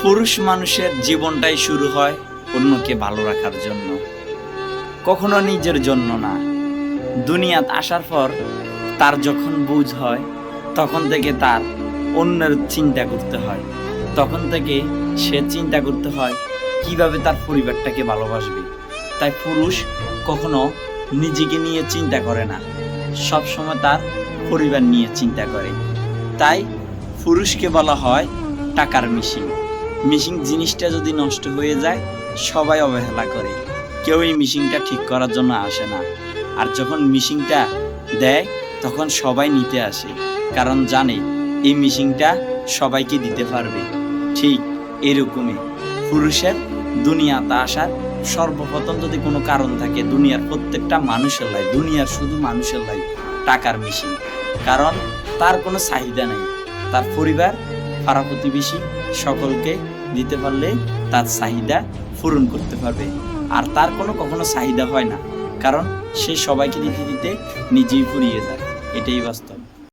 পুরুষ মানুষের জীবনটাই শুরু হয় অন্যকে ভালো রাখার জন্য, কখনো নিজের জন্য না। দুনিয়াত আসার পর তার যখন বুঝ হয় তখন থেকে তার অন্যের চিন্তা করতে হয়, তখন থেকে সে চিন্তা করতে হয় কিভাবে তার পরিবারটাকে ভালোবাসবে। তাই পুরুষ কখনো নিজেকে নিয়ে চিন্তা করে না, সব সময় তার পরিবার নিয়ে চিন্তা করে। তাই পুরুষকে বলা হয় টাকার মেশিন। মেশিন জিনিসটা যদি নষ্ট হয়ে যায় সবাই অবহেলা করে, কেউ এই মেশিনটা ঠিক করার জন্য আসে না। আর যখন মেশিনটা দেয় তখন সবাই নিতে আসে, কারণ জানে এই মেশিনটা সবাইকে দিতে পারবে। ঠিক এরকমই পুরুষের দুনিয়াতে আসার সর্বপ্রথম যদি কোনো কারণ থাকে, দুনিয়ার প্রত্যেকটা মানুষের লাই, দুনিয়ার শুধু মানুষের লাই টাকার মেশিন। কারণ তার কোনো চাহিদা নেই, তার পরিবার পাড়া প্রতিবেশী সকলকে দিতে পারলে তার চাহিদা পূরণ করতে পারবে। আর তার কখনো চাহিদা হয় না, কারণ সে সবাইকে দিতে দিতে নিজেই ফুরিয়ে যায়। এটাই বাস্তব।